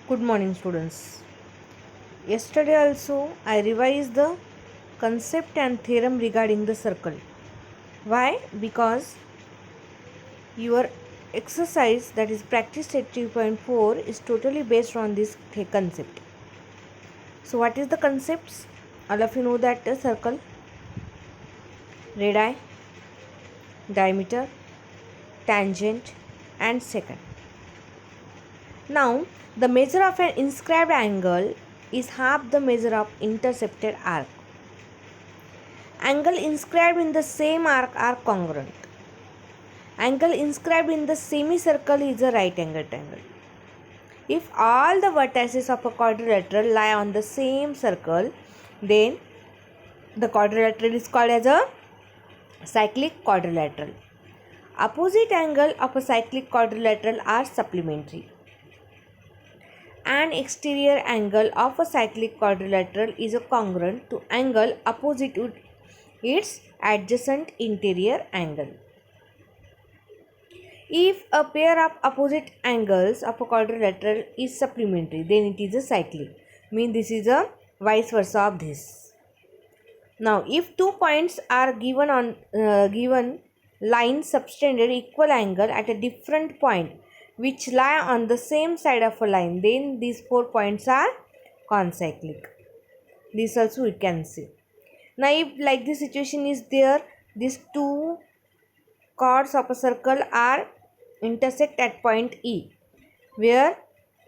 Good morning, students. Yesterday also I revised the concept and theorem regarding the circle. Why? Because your exercise, that is practice set 3.4, is totally based on this concept. So what is the concepts? All of you know that the circle, radii, diameter, tangent and secant. Now the measure of an inscribed angle is half the measure of intercepted arc. Angle inscribed in the same arc are congruent. Angle inscribed in the semicircle is a right angle triangle. If all the vertices of a quadrilateral lie on the same circle, then the quadrilateral is called as a cyclic quadrilateral. Opposite angle of a cyclic quadrilateral are supplementary. An exterior angle of a cyclic quadrilateral is a congruent to angle opposite to its adjacent interior angle. If a pair of opposite angles of a quadrilateral is supplementary, then it is a cyclic. Means this is a vice versa of this. Now, if 2 points are given on given line subtended equal angle at a different point, which lie on the same side of a line, then these 4 points are concyclic. This also we can see. Now, if like this situation is there, these two chords of a circle are intersect at point E, where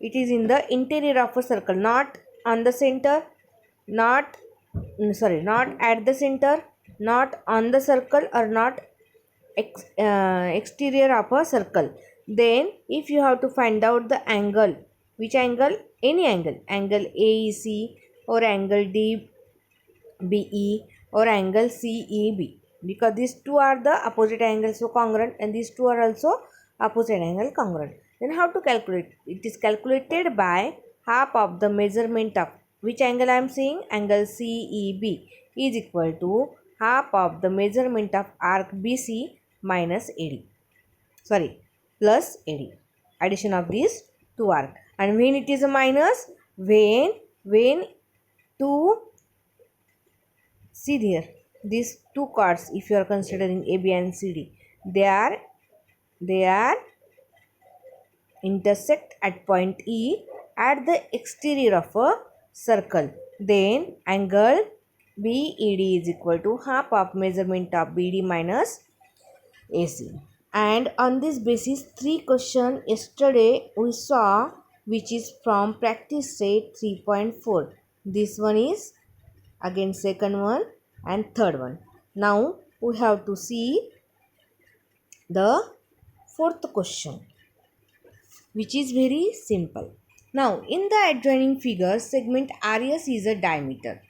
it is in the interior of a circle, not on the center, not at the center, not on the circle, or not exterior of a circle. Then if you have to find out the angle, which angle? Any angle, angle AEC or angle DBE or angle CEB, because these two are the opposite angles, so congruent, and these two are also opposite angle congruent. Then how to calculate? It is calculated by half of the measurement of which angle I am saying, angle CEB, is equal to half of the measurement of arc BC minus AD, plus AD, addition of these two arc. And when it is a minus, when two, see there, these two chords, if you are considering AB and CD, they are intersect at point E at the exterior of a circle. Then angle BED is equal to half of measurement of BD minus AC. And on this basis, 3 questions yesterday we saw, which is from practice set 3.4. This one is again second one and third one. Now we have to see the fourth question, which is very simple. Now in the adjoining figure, segment RS is a diameter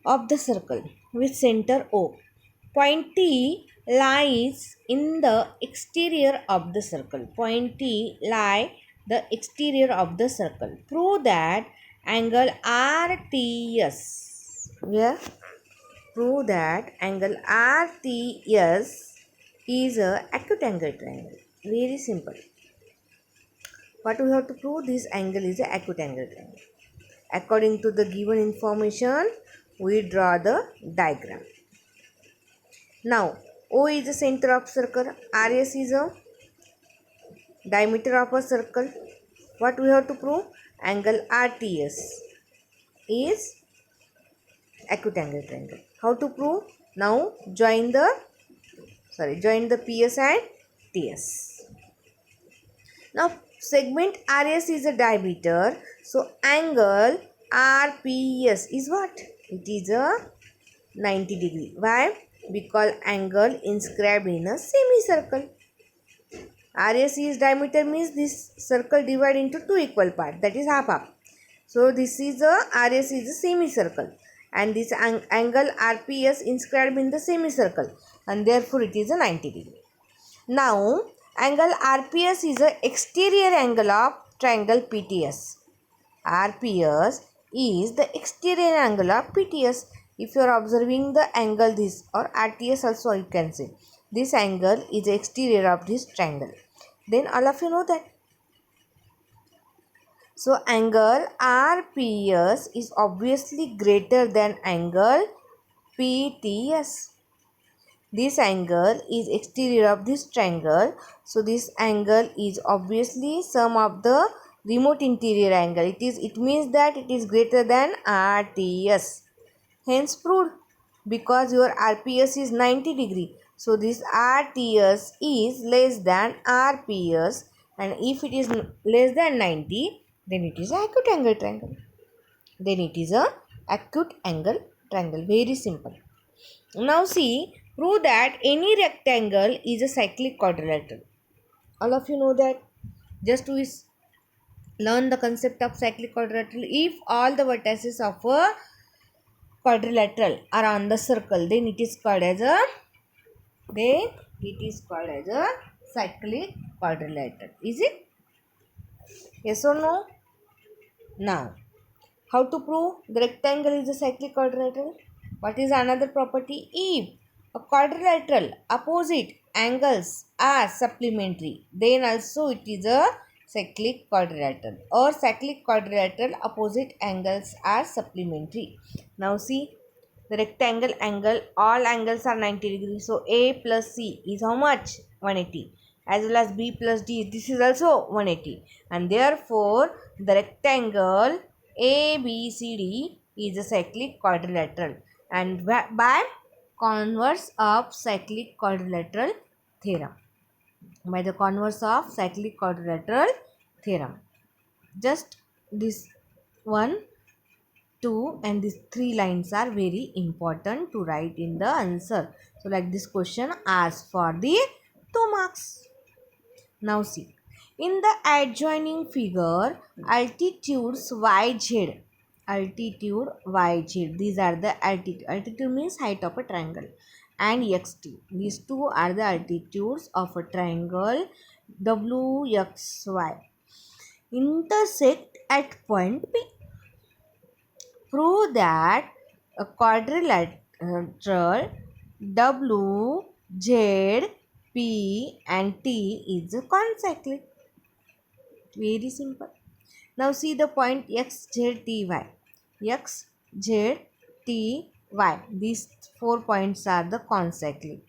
of the circle with center O. Point T lies in the exterior of the circle. Point T lie the exterior of the circle. Prove that angle RTS, where prove that angle RTS is a acute angle triangle. Very simple. What we have to prove? This angle is a acute angle triangle. According to the given information, we draw the diagram. Now, O is the center of circle, RS is a diameter of a circle. What we have to prove? Angle RTS is acute angle triangle. How to prove? Now, join the PS and TS. Now, segment RS is a diameter, so angle RPS is what? It is a 90 degree. Why? Because angle inscribed in a semicircle. RS is diameter, means this circle divided into two equal parts, that is half half. So this is a RS is a semicircle, and this angle RPS inscribed in the semicircle, and therefore it is a 90 degree. Now angle RPS is a exterior angle of triangle PTS. RPS is the exterior angle of PTS. If you are observing the angle this, or RTS also you can say, this angle is the exterior of this triangle. Then all of you know that. So angle RPS is obviously greater than angle PTS. This angle is exterior of this triangle. So this angle is obviously sum of the remote interior angle. It means that it is greater than RTS. Hence proved, because your RPS is 90 degree. So this RTS is less than RPS, and if it is less than 90, then it is a acute angle triangle. Very simple. Now see, prove that any rectangle is a cyclic quadrilateral. All of you know that. Just to learn the concept of cyclic quadrilateral, if all the vertices of a quadrilateral are on the circle, then it is called as a cyclic quadrilateral. Is it? Yes or no? Now, how to prove the rectangle is a cyclic quadrilateral? What is another property? If a quadrilateral opposite angles are supplementary, then also it is a cyclic quadrilateral, or cyclic quadrilateral opposite angles are supplementary. Now see, the rectangle angle, all angles are 90 degrees. So A plus C is how much? 180. As well as B plus D, this is also 180. And therefore, the rectangle ABCD is a cyclic quadrilateral. And by converse of cyclic quadrilateral theorem. By the converse of cyclic quadrilateral theorem. Just this one, 2 and these 3 lines are very important to write in the answer. So like this question asks for the 2 marks. Now see, in the adjoining figure, altitudes YZ, these are the altitude means height of a triangle, and XT, these two are the altitudes of a triangle WXY, intersect at point P. Prove that a quadrilateral W, Z, P and T is a concyclic. Very simple. Now see the point X, Z, T, Y. X, Z, T, Y. These 4 points are the concyclic.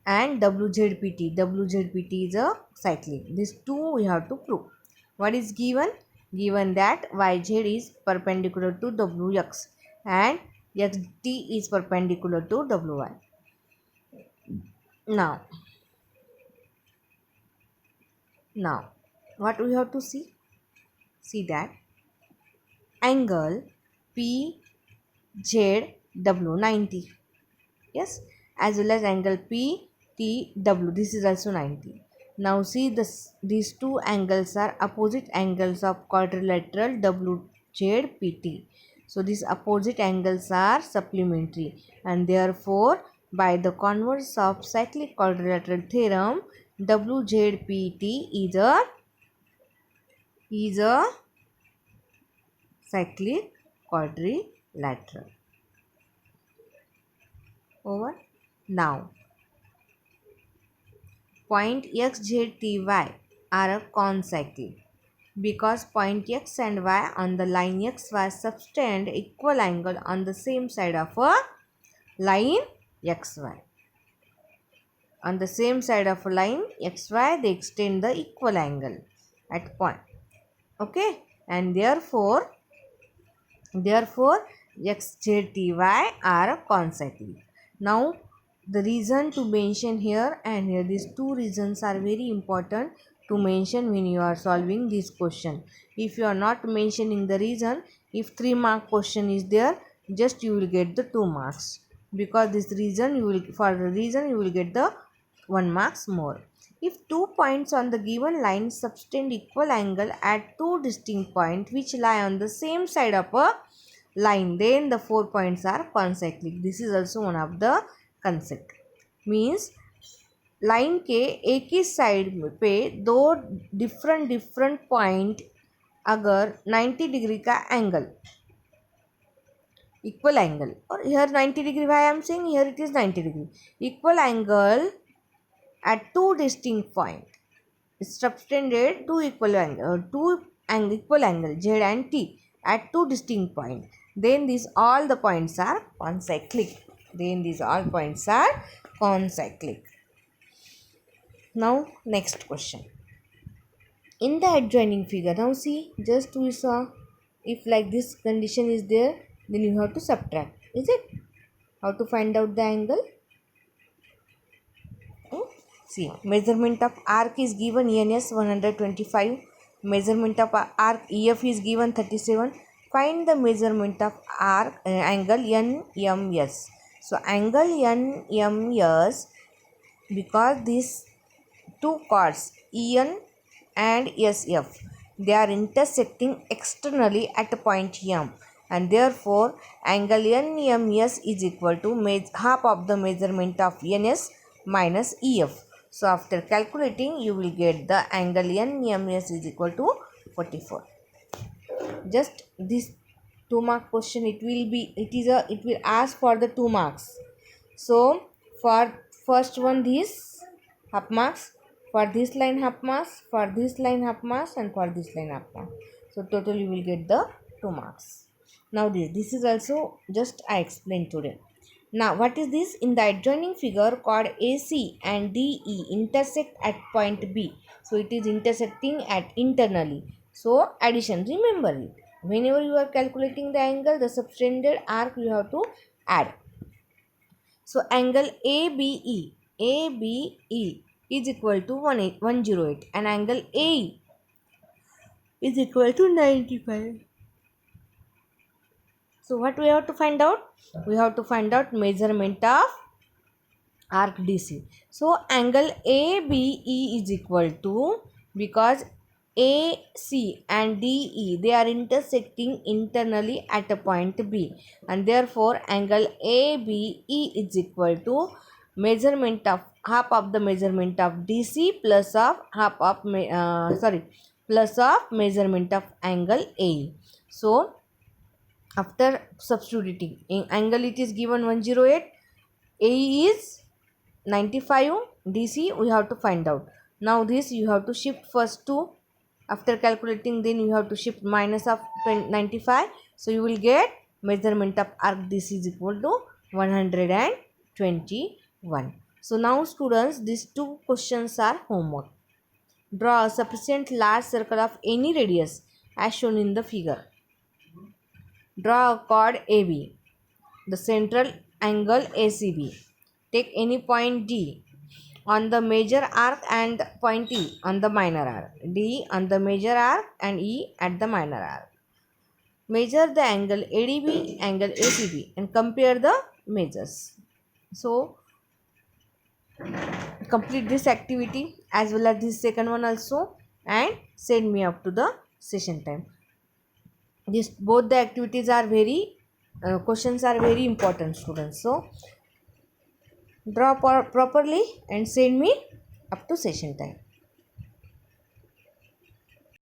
And WZPT. WZPT is a cyclic. These two we have to prove. What is given? Given that YZ is perpendicular to WX and XT is perpendicular to WY. Now what we have to see? See that angle PZW 90. Yes, as well as angle PTW. This is also 90. Now see this, these two angles are opposite angles of quadrilateral WZPT. So these opposite angles are supplementary, and therefore by the converse of cyclic quadrilateral theorem, WZPT is a cyclic quadrilateral. Over. Now point X, Z, T, Y are a concyclic because point X and Y on the line XY subtend equal angle on the same side of a line XY. On the same side of a line XY, they extend the equal angle at point. Okay, and therefore X, Z, T, Y are a concyclic. Now the reason to mention here and here, these two reasons are very important to mention when you are solving this question. If you are not mentioning the reason, if 3 mark question is there, just you will get the 2 marks, because this reason you will get the 1 marks more. If 2 points on the given line subtend equal angle at 2 distinct points which lie on the same side of a line, then the 4 points are concyclic. This is also one of the concept. Means line के एक ही side पे दो different point अगर 90 degree का angle, equal angle, or here 90 degree, why I am saying here it is 90 degree, equal angle at two distinct points, subtended two equal angle, two equal angle Z and T at two distinct points, then these all the points are concyclic. Now next question. In the adjoining figure, now see, just we saw, if like this condition is there, then you have to subtract, is it? How to find out the angle? See, measurement of arc is given NS 125, measurement of arc EF is given 37. Find the measurement of arc angle NMS. So angle NMS, because these two chords EN and SF, they are intersecting externally at a point M, and therefore angle NMS is equal to half of the measurement of NS minus EF. So after calculating, you will get the angle NMS is equal to 44. Just this 2-mark question, it will ask for the 2 marks. So for first one, this half marks, for this line half marks, for this line half marks, and for this line half marks. So total you will get the 2 marks. Now this is also just I explained today. Now what is this? In the adjoining figure, chord AC and DE intersect at point B. So it is intersecting at internally. So addition, remember it. Whenever you are calculating the angle, the subtended arc you have to add. So angle ABE is equal to 108 and angle AE is equal to 95. So what we have to find out? We have to find out measurement of arc DC. So angle ABE is equal to, because AC and DE, they are intersecting internally at a point B, and therefore angle ABE is equal to measurement of half of the measurement of DC plus of plus of measurement of angle AE. So after substituting in angle, it is given 108, AE is 95, DC we have to find out. Now this you have to shift first to, after calculating, then you have to shift minus of 95. So you will get measurement of arc DC is equal to 121. So now students, these two questions are homework. Draw a sufficient large circle of any radius as shown in the figure. Draw a chord AB, the central angle ACB. Take any point D on the major arc and point E on the minor arc. D on the major arc and E at the minor arc. Measure the angle ADB, angle ACB, and compare the measures. So complete this activity as well as this second one also, and send me up to the session time. Both the activities are questions are very important, students. So draw properly and send me up to session time.